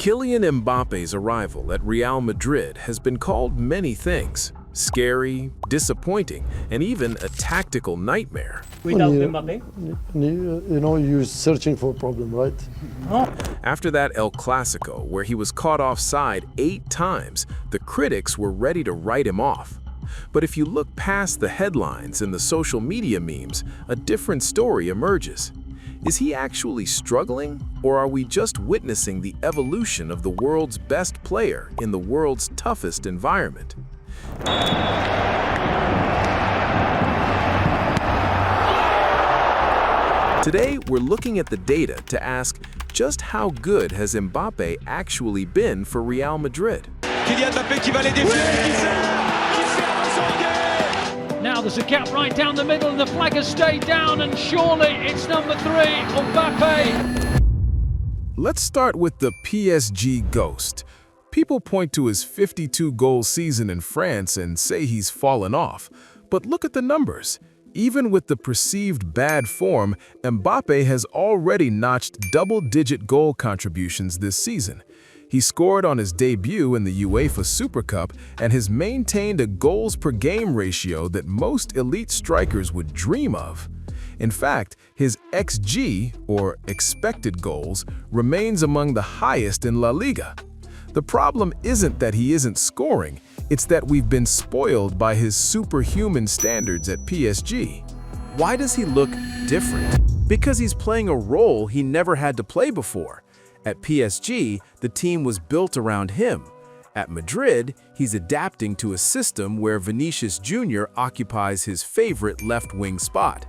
Kylian Mbappe's arrival at Real Madrid has been called many things: scary, disappointing, and even a tactical nightmare. Without Mbappé? You're searching for a problem, right? After that El Clasico, where he was caught offside 8 times, the critics were ready to write him off. But if you look past the headlines and the social media memes, a different story emerges. Is he actually struggling, or are we just witnessing the evolution of the world's best player in the world's toughest environment? Today, we're looking at the data to ask, just how good has Mbappé actually been for Real Madrid? Kylian Mbappé qui va les défier, qui sert Vincent. Now there's a gap right down the middle and the flag has stayed down, and surely it's number 3, Mbappé. Let's start with the PSG ghost. People point to his 52-goal season in France and say he's fallen off. But look at the numbers. Even with the perceived bad form, Mbappé has already notched double-digit goal contributions this season. He scored on his debut in the UEFA Super Cup and has maintained a goals-per-game ratio that most elite strikers would dream of. In fact, his XG, or expected goals, remains among the highest in La Liga. The problem isn't that he isn't scoring, it's that we've been spoiled by his superhuman standards at PSG. Why does he look different? Because he's playing a role he never had to play before. At PSG, the team was built around him. At Madrid, he's adapting to a system where Vinícius Júnior occupies his favorite left-wing spot.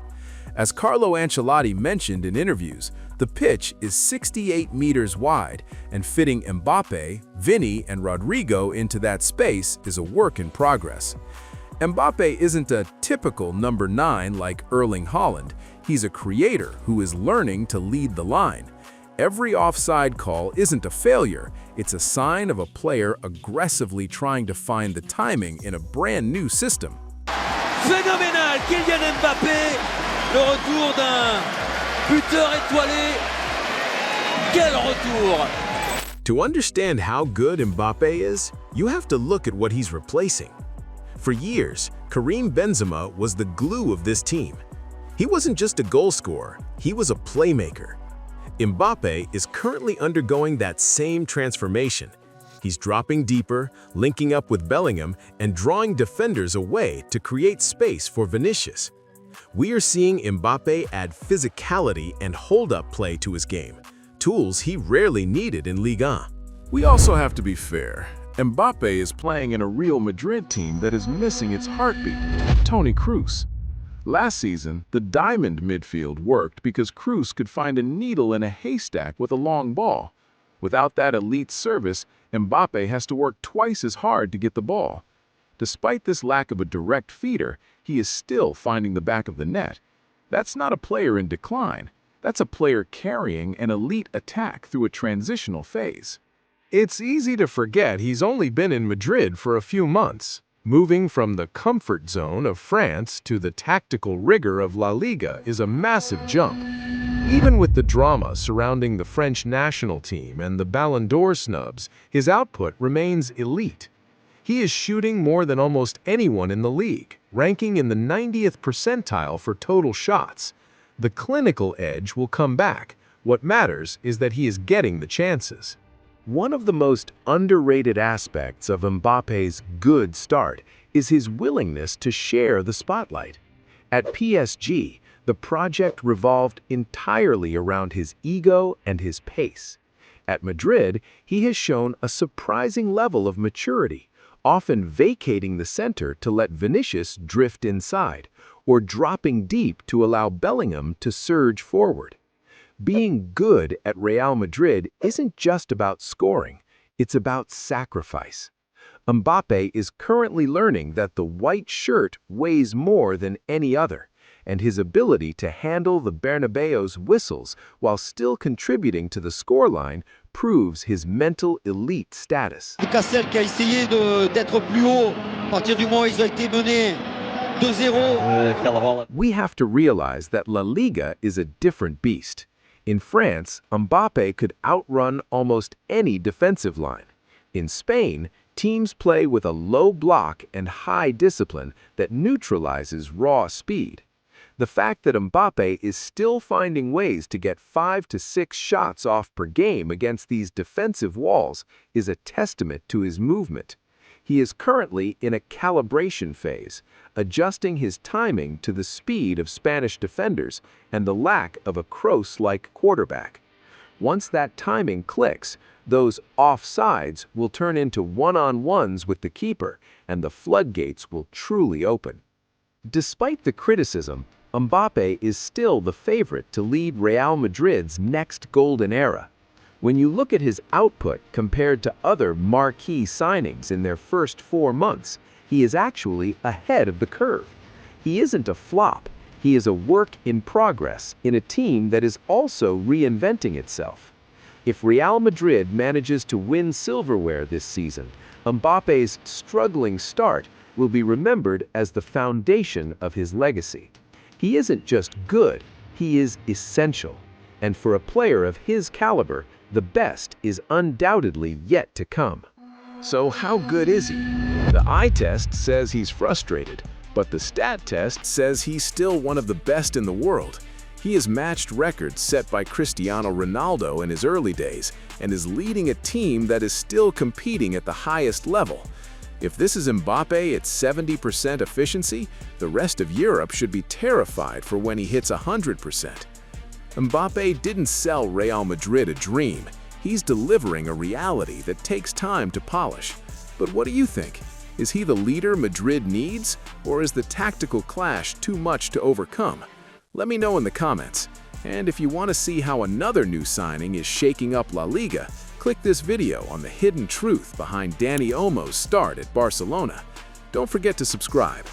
As Carlo Ancelotti mentioned in interviews, the pitch is 68 meters wide, and fitting Mbappé, Vini, and Rodrigo into that space is a work in progress. Mbappé isn't a typical number 9 like Erling Haaland. He's a creator who is learning to lead the line. Every offside call isn't a failure, it's a sign of a player aggressively trying to find the timing in a brand new system. Phénoménal, Kylian Mbappé, le retour d'un buteur étoilé. Quel retour! To understand how good Mbappé is, you have to look at what he's replacing. For years, Karim Benzema was the glue of this team. He wasn't just a goal scorer, he was a playmaker. Mbappé is currently undergoing that same transformation. He's dropping deeper, linking up with Bellingham, and drawing defenders away to create space for Vinícius. We are seeing Mbappé add physicality and hold-up play to his game, tools he rarely needed in Ligue 1. We also have to be fair. Mbappé is playing in a Real Madrid team that is missing its heartbeat, Toni Kroos. Last season, the diamond midfield worked because Kroos could find a needle in a haystack with a long ball. Without that elite service, Mbappé has to work twice as hard to get the ball. Despite this lack of a direct feeder, he is still finding the back of the net. That's not a player in decline. That's a player carrying an elite attack through a transitional phase. It's easy to forget he's only been in Madrid for a few months. Moving from the comfort zone of France to the tactical rigor of La Liga is a massive jump. Even with the drama surrounding the French national team and the Ballon d'Or snubs, his output remains elite. He is shooting more than almost anyone in the league, ranking in the 90th percentile for total shots. The clinical edge will come back. What matters is that he is getting the chances. One of the most underrated aspects of Mbappé's good start is his willingness to share the spotlight. At PSG, the project revolved entirely around his ego and his pace. At Madrid, he has shown a surprising level of maturity, often vacating the center to let Vinícius drift inside, or dropping deep to allow Bellingham to surge forward. Being good at Real Madrid isn't just about scoring, it's about sacrifice. Mbappé is currently learning that the white shirt weighs more than any other, and his ability to handle the Bernabéu's whistles while still contributing to the scoreline proves his mental elite status. Cassel qui a essayé d'être plus haut à partir du moment où ils ont été menés 2-0. We have to realize that La Liga is a different beast. In France, Mbappé could outrun almost any defensive line. In Spain, teams play with a low block and high discipline that neutralizes raw speed. The fact that Mbappé is still finding ways to get 5 to 6 shots off per game against these defensive walls is a testament to his movement. He is currently in a calibration phase, adjusting his timing to the speed of Spanish defenders and the lack of a Kroos-like quarterback. Once that timing clicks, those offsides will turn into one-on-ones with the keeper, and the floodgates will truly open. Despite the criticism, Mbappé is still the favorite to lead Real Madrid's next golden era. When you look at his output compared to other marquee signings in their first 4 months, he is actually ahead of the curve. He isn't a flop, he is a work in progress in a team that is also reinventing itself. If Real Madrid manages to win silverware this season, Mbappé's struggling start will be remembered as the foundation of his legacy. He isn't just good, he is essential. And for a player of his caliber, the best is undoubtedly yet to come. So how good is he? The eye test says he's frustrated, but the stat test says he's still one of the best in the world. He has matched records set by Cristiano Ronaldo in his early days and is leading a team that is still competing at the highest level. If this is Mbappé at 70% efficiency, the rest of Europe should be terrified for when he hits 100%. Mbappé didn't sell Real Madrid a dream. He's delivering a reality that takes time to polish. But what do you think? Is he the leader Madrid needs, or is the tactical clash too much to overcome? Let me know in the comments. And if you want to see how another new signing is shaking up La Liga, click this video on the hidden truth behind Dani Olmo's start at Barcelona. Don't forget to subscribe.